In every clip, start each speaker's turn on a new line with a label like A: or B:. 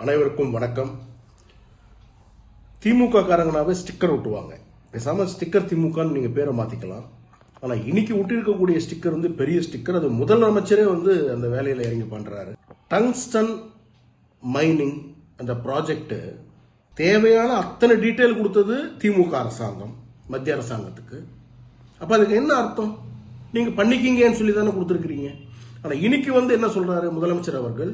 A: அனைவருக்கும் வணக்கம். திமுக காரங்கனாவே ஸ்டிக்கர் ஒட்டுவாங்க. பேசாம ஸ்டிக்கர் திமுகன்னு நீங்க பேரை மாத்திக்கலாம். ஆனா இன்னைக்கு ஒட்டிருக்கக்கூடிய ஸ்டிக்கர் வந்து பெரிய ஸ்டிக்கர். அது முதலமைச்சரே வந்து அந்த வேலையில இறங்கி பண்றாரு. டங்ஸ்டன் மைனிங் அந்த ப்ராஜெக்ட் தேவையான அத்தனை டீட்டெயில் கொடுத்தது திமுக அரசாங்கம், மத்திய அரசாங்கத்துக்கு. அப்ப அதுக்கு என்ன அர்த்தம்? நீங்க பண்ணிக்கிங்கன்னு சொல்லி தானே கொடுத்துருக்கீங்க. ஆனா இன்னைக்கு வந்து என்ன சொல்றாரு முதலமைச்சர் அவர்கள்,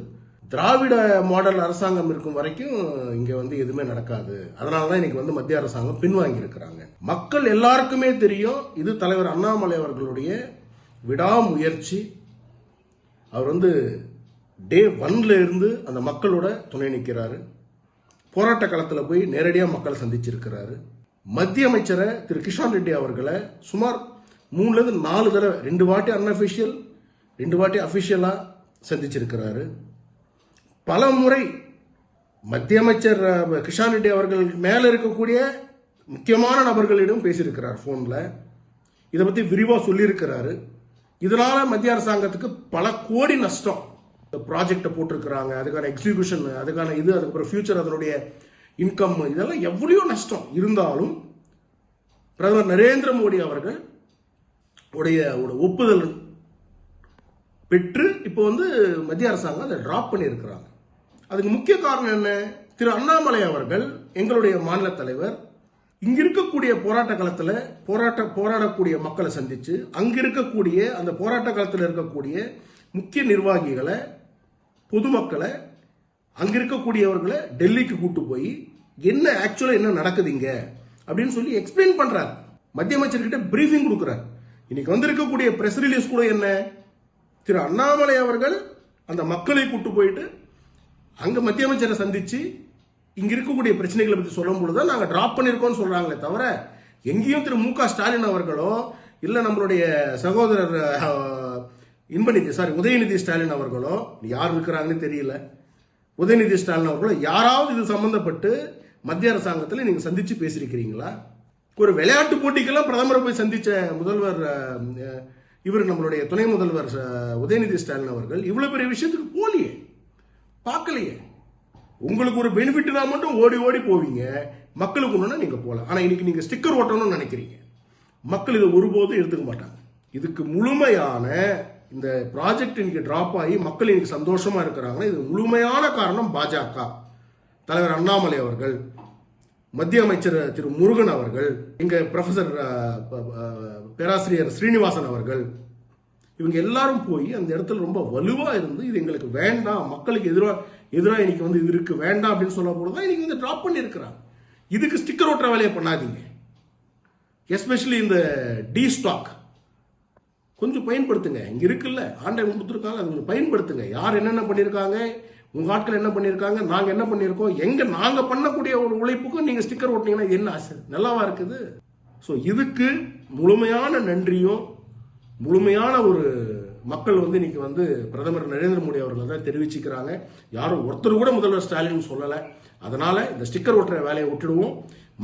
A: திராவிட மாடல் அரசாங்கம் இருக்கும் வரைக்கும் இங்க வந்து எதுவுமே நடக்காது, அதனாலதான் இன்னைக்கு வந்து மத்திய அரசாங்கம் பின்வாங்கி இருக்கிறாங்க. மக்கள் எல்லாருக்குமே தெரியும் இது தலைவர் அண்ணாமலை அவர்களுடைய விடாமுயற்சி. அவர் வந்து டே 1ல இருந்து அந்த மக்களோட துணை நிற்கிறாரு. போராட்ட களத்தில் போய் நேரடியாக மக்கள் சந்திச்சிருக்கிறாரு. மத்திய அமைச்சரை திரு கிஷான் ரெட்டி அவர்களை சுமார் 3ல இருந்து 4 தடவை, 2 வாட்டி அன்அபிஷியல், 2 வாட்டி அபிஷியலா சந்திச்சிருக்கிறாரு. பல முறை மத்திய அமைச்சர் கிஷான் ரெட்டி அவர்கள் மேல இருக்கக்கூடிய முக்கியமான நபர்களிடம் பேசியிருக்கிறார் போன்ல. இதை பத்தி விரிவா சொல்லியிருக்கிறாரு. இதனால மத்திய அரசாங்கத்துக்கு பல கோடி நஷ்டம். ப்ராஜெக்டை போட்டிருக்கிறாங்க, அதுக்கான எக்ஸிகியூஷன், அதுக்கான இது, அதுக்கப்புறம் ஃபியூச்சர், அதனுடைய இன்கம், இதெல்லாம் எவ்வளோ நஷ்டம் இருந்தாலும் பிரதமர் நரேந்திர மோடி அவர்கள் உடைய ஒப்புதல் பெற்று இப்போ வந்து மத்திய அரசாங்கம் அதை டிராப் பண்ணியிருக்கிறாங்க. அதுக்கு முக்கிய காரணம் என்ன? திரு அண்ணாமலை அவர்கள், எங்களுடைய மாநில தலைவர், இங்க இருக்கக்கூடிய போராட்ட களத்தில் போராடக்கூடிய மக்களை சந்திச்சு, அங்க இருக்கக்கூடிய அந்த போராட்ட களத்தில் இருக்கக்கூடிய முக்கிய நிர்வாகிகளை, பொதுமக்களை, அங்க இருக்கக்கூடியவர்களை டெல்லிக்கு கூட்டு போய் என்ன ஆக்சுவலா என்ன நடக்குதுங்க அப்படின்னு சொல்லி எக்ஸ்பிளைன் பண்றாரு. மத்திய அமைச்சர்கிட்ட பிரீஃபிங் கொடுக்கிறார். இன்னைக்கு வந்திருக்கக்கூடிய பிரஸ் ரிலீஸ் கூட என்ன, திரு அண்ணாமலை அவர்கள் அந்த மக்களை கூட்டு போயிட்டு அங்க மத்திய அமைச்சரை சந்திச்சு இங்க இருக்கக்கூடிய பிரச்சனைகளை பத்தி சொல்லும் பொழுதுதான் நாங்க டிராப் பண்ணிருக்கோம் சொல்றாங்களே தவிர, எங்கேயும் திரு மு.க. ஸ்டாலின் அவர்களோ இல்ல நம்மளுடைய சகோதரர் உதயநிதி ஸ்டாலின் அவர்களோ, யார் இருக்கிறாங்கன்னு தெரியல, உதயநிதி ஸ்டாலின் அவர்களோ யாராவது இது சம்பந்தப்பட்டு மத்திய அரசாங்கத்தில் நீங்க சந்திச்சு பேசிருக்கிறீங்களா? ஒரு விளையாட்டு போட்டிக்கெல்லாம் பிரதமரை போய் சந்திச்ச முதல்வர் இவர், நம்மளுடைய துணை முதல்வர் உதயநிதி ஸ்டாலின் அவர்கள் இவ்வளவு பெரிய விஷயத்துக்கு போலியே, பார்க்கலையே. உங்களுக்கு ஒரு பெனிஃபிட்னா மட்டும் ஓடி ஓடி போவீங்க, மக்களுக்கு ஒண்ணுன்னா நீங்க போல. ஆனா இன்னைக்கு நீங்க ஸ்டிக்கர் ஓட்டணும்னு நினைக்கிறீங்க. மக்கள் இதை ஒருபோதும் எடுத்துக்க மாட்டாங்க. இதுக்கு முழுமையான இந்த ப்ராஜெக்ட் இன்னைக்கு டிராப் ஆகி மக்கள் இன்னைக்கு சந்தோஷமா இருக்கிறாங்க. இது முழுமையான காரணம் பாஜக, தலைவர் அண்ணாமலை அவர்கள், மத்திய அமைச்சர் திரு முருகன் அவர்கள், எங்க ப்ரொஃபசர் பேராசிரியர் ஸ்ரீனிவாசன் அவர்கள், இவங்க எல்லாரும் போய் அந்த இடத்துல ரொம்ப வலுவா இருந்து இது எங்களுக்கு வேண்டாம், மக்களுக்கு எதிராக இன்னைக்கு வந்து இது இருக்கு வேண்டாம் அப்படின்னு சொல்ல போதுதான் இன்னைக்கு வந்து டிராப் பண்ணி இருக்கிறாங்க. இதுக்கு ஸ்டிக்கர் ஓட்டுற வேலையை பண்ணாதீங்க. எஸ்பெஷலி இந்த டி ஸ்டாக் கொஞ்சம் பயன்படுத்துங்க. இங்க இருக்குல்ல, ஆண்டை கொடுத்துருக்காங்க, அது கொஞ்சம் பயன்படுத்துங்க. யார் என்னென்ன பண்ணியிருக்காங்க, உங்க ஆட்கள் என்ன பண்ணியிருக்காங்க, நாங்க என்ன பண்ணியிருக்கோம், எங்க நாங்க பண்ணக்கூடிய ஒரு உழைப்புக்கும் நீங்க ஸ்டிக்கர் ஓட்டினீங்கன்னா என்ன ஆசை, நல்லாவா இருக்குது? ஸோ இதுக்கு முழுமையான நன்றியும் முழுமையான ஒரு மக்கள் வந்து இன்னைக்கு வந்து பிரதமர் நரேந்திர மோடி அவர்கள் தான் தெரிவிச்சுக்கிறாங்க. யாரும் ஒருத்தர் கூட முதல்வர் ஸ்டாலின் சொல்லலை. அதனால இந்த ஸ்டிக்கர் ஓட்டுற வேலையை விட்டுடுவோம்,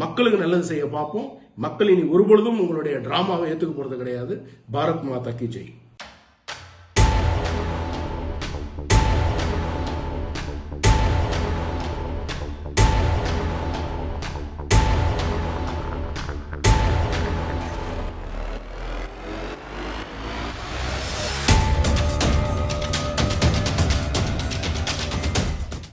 A: மக்களுக்கு நல்லது செய்ய பார்ப்போம். மக்கள் இனி ஒருபொழுதும் உங்களுடைய டிராமாவை ஏற்றுக்க போறது கிடையாது. பாரத் மாதா கி ஜெய்.